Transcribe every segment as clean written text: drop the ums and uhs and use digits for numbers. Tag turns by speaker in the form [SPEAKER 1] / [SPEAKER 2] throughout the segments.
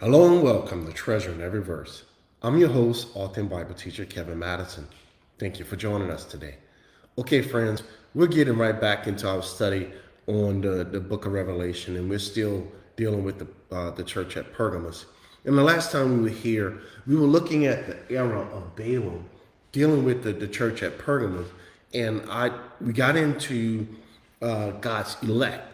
[SPEAKER 1] Hello and welcome to Treasure in Every Verse. I'm your host, author and Bible teacher Kevin Madison. Thank you for joining us today. Okay, friends, we're getting right back into our study on the book of Revelation, and we're still dealing with the church at Pergamus. And the last time we were here, we were looking at the era of Balaam, dealing with the church at Pergamus, and we got into God's elect.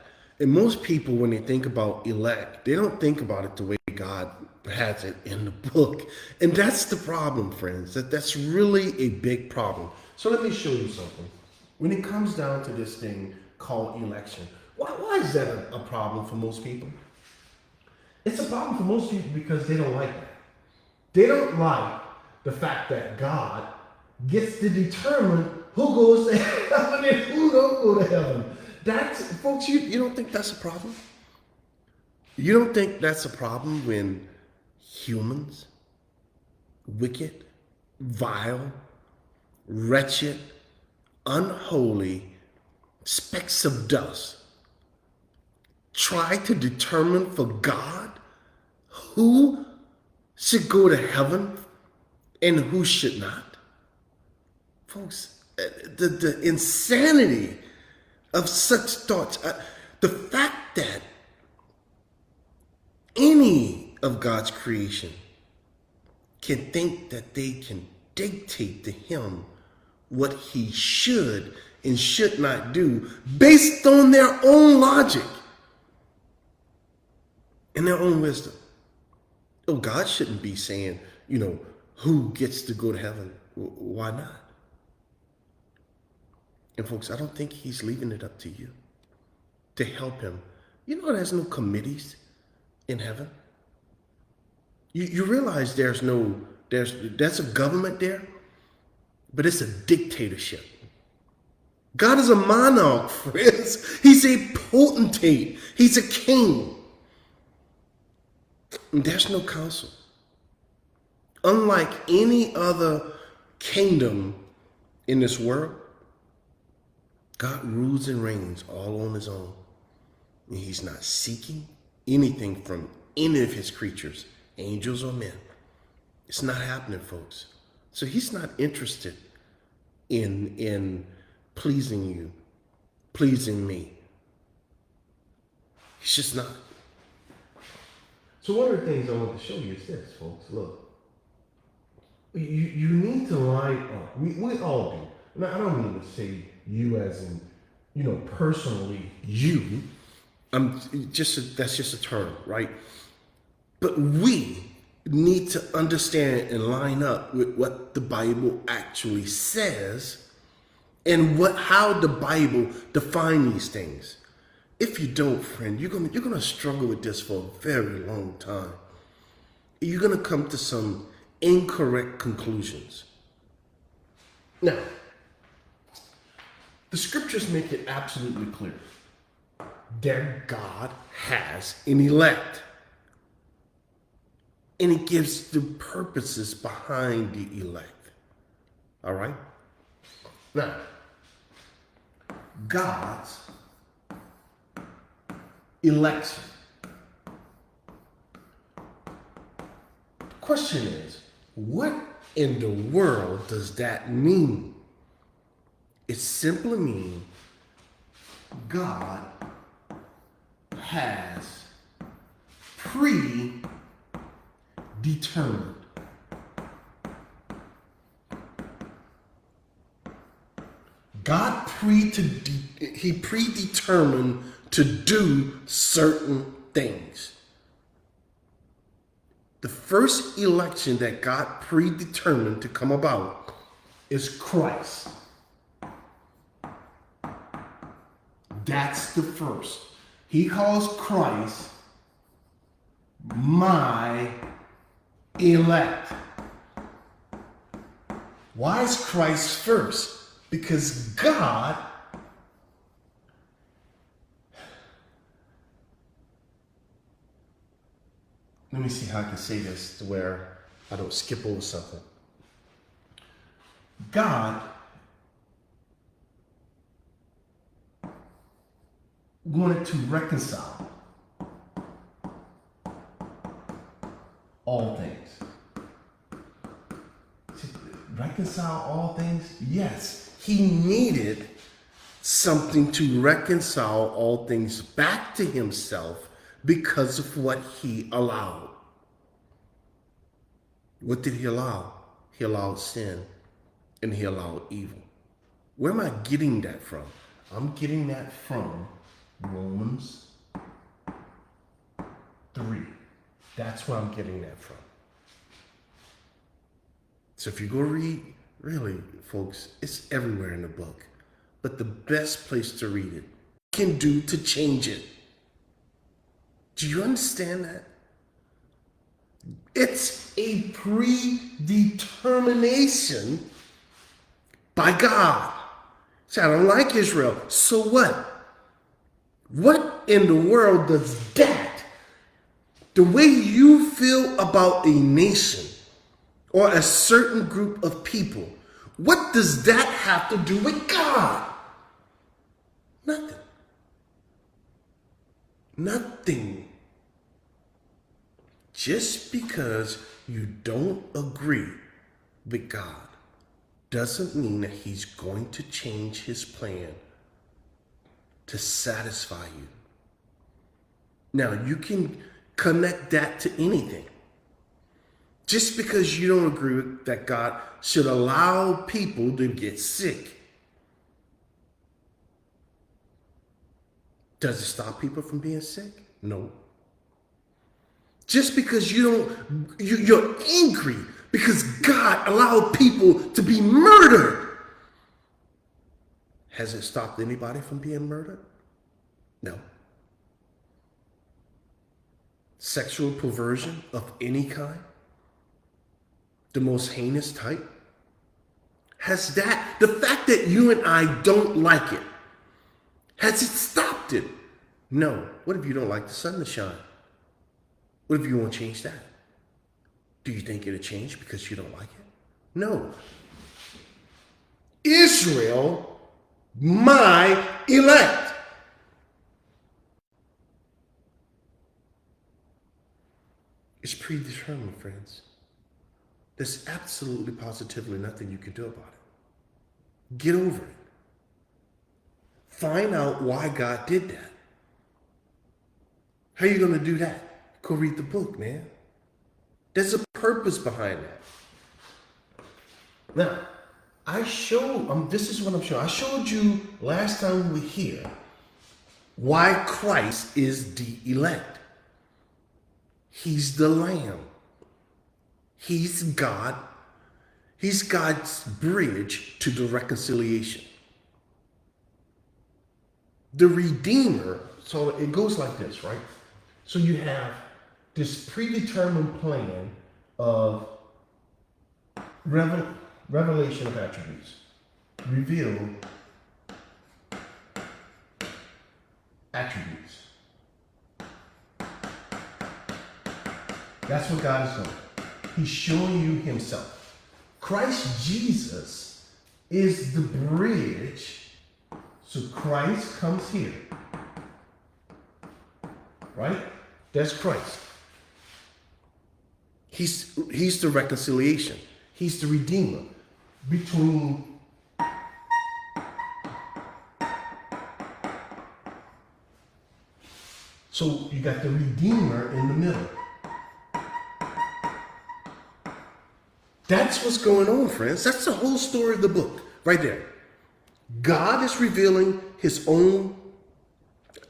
[SPEAKER 1] And most people, when they think about elect, they don't think about it the way God has it in the book. And that's the problem, friends. That's really a big problem. So let me show you something. When it comes down to this thing called election, why is that a problem for most people? It's a problem for most people because they don't like that. They don't like the fact that God gets to determine who goes to heaven and who don't go to heaven. Folks, you don't think that's a problem? You don't think that's a problem when humans, wicked, vile, wretched, unholy, specks of dust try to determine for God who should go to heaven and who should not? Folks, the insanity of such thoughts, the fact that any of God's creation can think that they can dictate to him what he should and should not do based on their own logic and their own wisdom. Oh, God shouldn't be saying, who gets to go to heaven. Why not? And folks, I don't think he's leaving it up to you to help him. There's no committees in heaven. You realize there's a government there, but it's a dictatorship. God is a monarch, friends. He's a potentate. He's a king. And there's no council. Unlike any other kingdom in this world, God rules and reigns all on his own. And he's not seeking anything from any of his creatures, angels or men. It's not happening, folks. So he's not interested in pleasing you, pleasing me. He's just not. So one of the things I want to show you is this, folks. Look, you need to line up. We all do. Now, I don't mean to say you as in, personally you. That's just a term, right? But we need to understand and line up with what the Bible actually says and how the Bible defines these things. If you don't, friend, you're gonna struggle with this for a very long time. You're gonna come to some incorrect conclusions. Now, the scriptures make it absolutely clear that God has an elect. And it gives the purposes behind the elect. All right? Now, God's election. The question is, what in the world does that mean? It simply means God has predetermined. God predetermined to do certain things. The first election that God predetermined to come about is Christ. That's the first. He calls Christ my elect. Why is Christ first? Because God let me see how I can say this to where I don't skip over something. God wanted to reconcile all things. To reconcile all things? Yes. He needed something to reconcile all things back to himself because of what he allowed. What did he allow? He allowed sin and he allowed evil. Where am I getting that from? I'm getting that from Romans 3. That's where I'm getting that from. So if you go read, really, folks, it's everywhere in the book. But the best place to read it can do to change it. Do you understand that? It's a predetermination by God. See, I don't like Israel. So what? What in the world does that, the way you feel about a nation or a certain group of people, what does that have to do with God? Nothing. Nothing. Just because you don't agree with God doesn't mean that he's going to change his plan to satisfy you. Now, you can connect that to anything. Just because you don't agree with that God should allow people to get sick, does it stop people from being sick? No. Just because you're angry because God allowed people to be murdered, has it stopped anybody from being murdered? No. Sexual perversion of any kind, the most heinous type, has that, the fact that you and I don't like it, has it stopped it? No. What if you don't like the sun to shine? What if you want to change that? Do you think it'll change because you don't like it? No. Israel, my elect. It's predetermined, friends. There's absolutely positively nothing you can do about it. Get over it. Find out why God did that. How are you going to do that? Go read the book, man. There's a purpose behind that. Now, this is what I'm showing. I showed you last time we were here why Christ is the elect. He's the Lamb. He's God. He's God's bridge to the reconciliation. The Redeemer, so it goes like this, right? So you have this predetermined plan of revelation of attributes, revealed attributes. That's what God is doing. He's showing you himself. Christ Jesus is the bridge. So Christ comes here, right? That's Christ. He's the reconciliation. He's the Redeemer between so you got the Redeemer in the middle. That's what's going on, friends. That's the whole story of the book, right there. God is revealing his own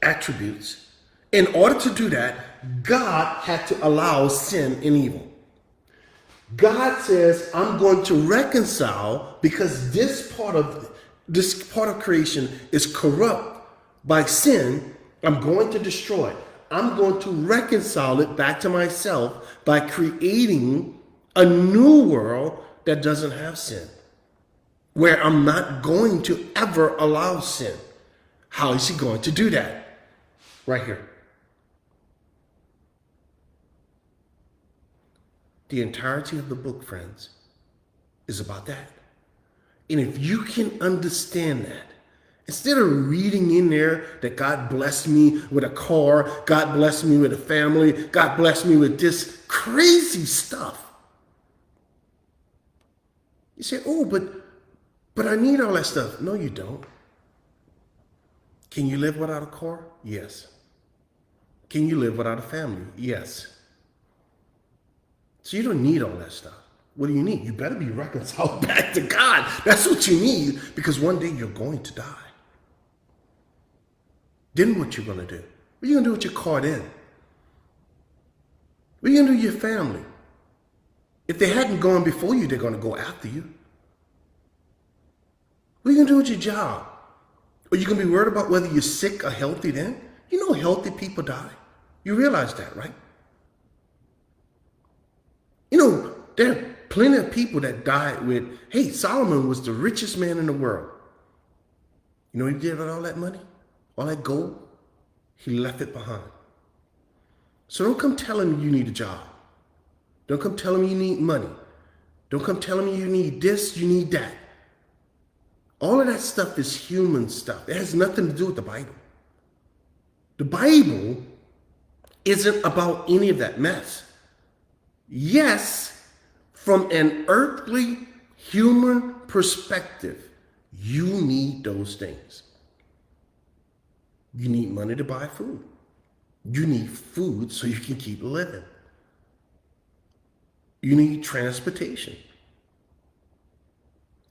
[SPEAKER 1] attributes. In order to do that, God had to allow sin and evil. God says, I'm going to reconcile because this part of creation is corrupt by sin. I'm going to destroy it. I'm going to reconcile it back to myself by creating a new world that doesn't have sin, where I'm not going to ever allow sin. How is he going to do that? Right here. The entirety of the book, friends, is about that. And if you can understand that, instead of reading in there that God blessed me with a car, God blessed me with a family, God blessed me with this crap crazy stuff. You say, oh, but I need all that stuff. No, you don't. Can you live without a car? Yes. Can you live without a family? Yes. So you don't need all that stuff. What do you need? You better be reconciled back to God. That's what you need, because one day you're going to die. Then what you going to do? What are you going to do with your car then? What are you going to do with your family? If they hadn't gone before you, they're going to go after you. What are you going to do with your job? Are you going to be worried about whether you're sick or healthy then? You know healthy people die. You realize that, right? You know, there are plenty of people that died with, hey, Solomon was the richest man in the world. You know what he did with all that money? All that gold? He left it behind. So don't come telling me you need a job. Don't come telling me you need money. Don't come telling me you need this, you need that. All of that stuff is human stuff. It has nothing to do with the Bible. The Bible isn't about any of that mess. Yes, from an earthly human perspective, you need those things. You need money to buy food. You need food so you can keep living. You need transportation.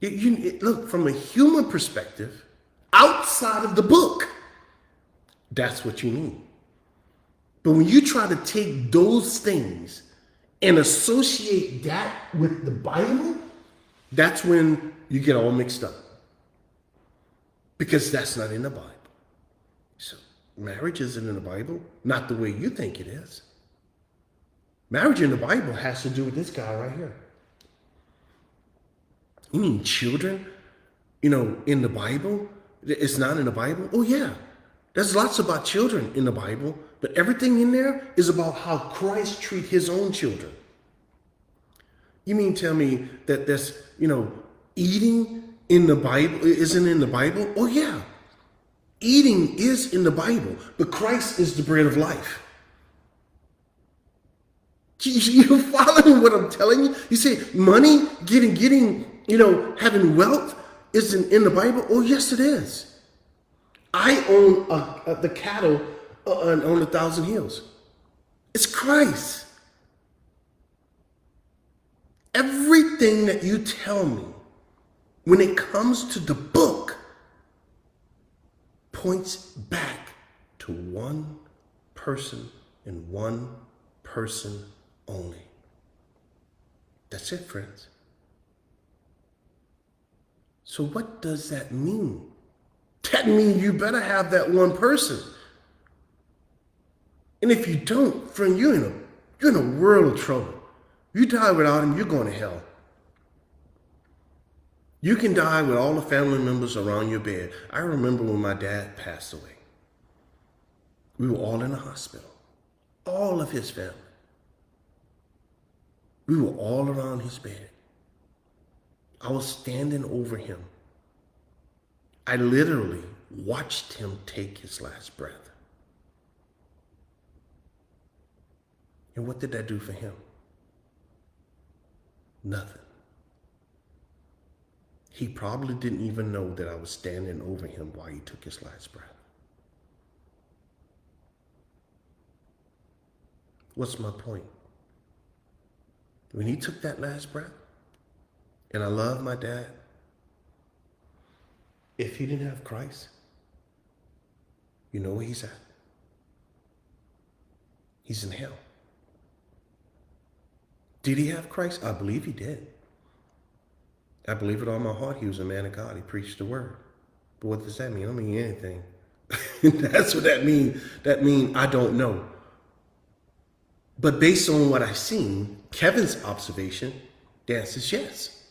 [SPEAKER 1] Look, from a human perspective, outside of the book, that's what you need. But when you try to take those things and associate that with the Bible, that's when you get all mixed up. Because that's not in the Bible. So marriage isn't in the Bible, not the way you think it is. Marriage in the Bible has to do with this guy right here. You mean children, in the Bible? It's not in the Bible? Oh, yeah. There's lots about children in the Bible, but everything in there is about how Christ treats his own children. You mean tell me that there's, eating in the Bible isn't in the Bible? Oh, yeah. Eating is in the Bible, but Christ is the bread of life. You following what I'm telling you? You say money, having wealth isn't in the Bible? Oh, yes, it is. I own the cattle on 1,000 hills. It's Christ. Everything that you tell me when it comes to the book points back to one person and one person only. That's it, friends. So what does that mean? That means you better have that one person. And if you don't, friend, you're in a world of trouble. You die without him, you're going to hell. You can die with all the family members around your bed. I remember when my dad passed away. We were all in the hospital. All of his family. We were all around his bed. I was standing over him. I literally watched him take his last breath. And what did that do for him? Nothing. He probably didn't even know that I was standing over him while he took his last breath. What's my point? When he took that last breath, and I love my dad, if he didn't have Christ, you know where he's at? He's in hell. Did he have Christ? I believe he did. I believe with all my heart he was a man of God. He preached the word. But what does that mean? I don't mean anything. That's what that means. That means I don't know. But based on what I've seen, Kevin's observation, the answer is yes.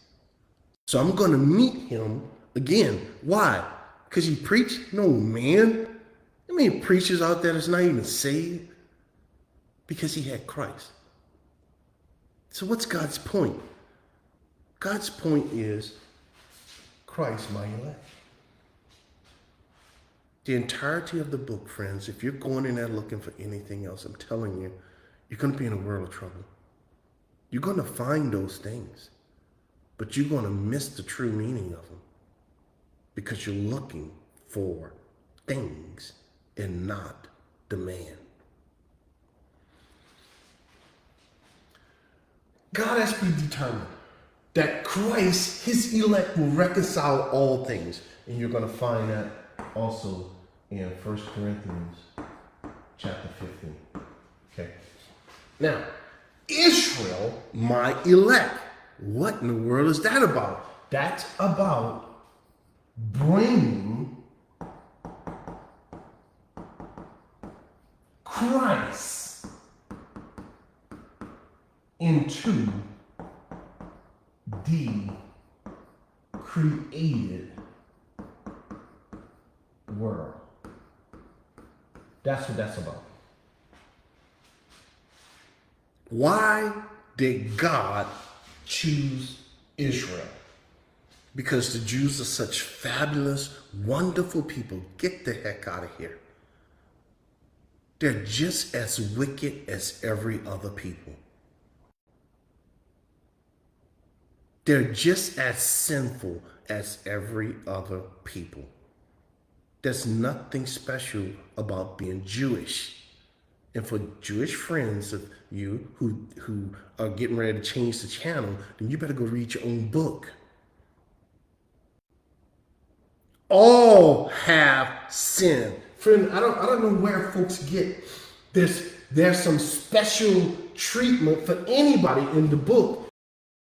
[SPEAKER 1] So I'm going to meet him again. Why? Because he preached? No, man. I mean, preachers out there that's not even saved. Because he had Christ. So what's God's point? God's point is Christ, my elect. The entirety of the book, friends, if you're going in there looking for anything else, I'm telling you, you're going to be in a world of trouble. You're going to find those things, but you're going to miss the true meaning of them because you're looking for things and not the man. God has predetermined that Christ, his elect, will reconcile all things. And you're going to find that also in 1 Corinthians chapter 15. Okay. Now, Israel, my elect. What in the world is that about? That's about bringing Christ into the created world. That's what that's about. Why did God choose Israel? Because the Jews are such fabulous, wonderful people. Get the heck out of here. They're just as wicked as every other people. They're just as sinful as every other people. There's nothing special about being Jewish. And for Jewish friends of you who are getting ready to change the channel, then you better go read your own book. All have sinned. Friend, I don't know where folks get this. There's some special treatment for anybody in the book.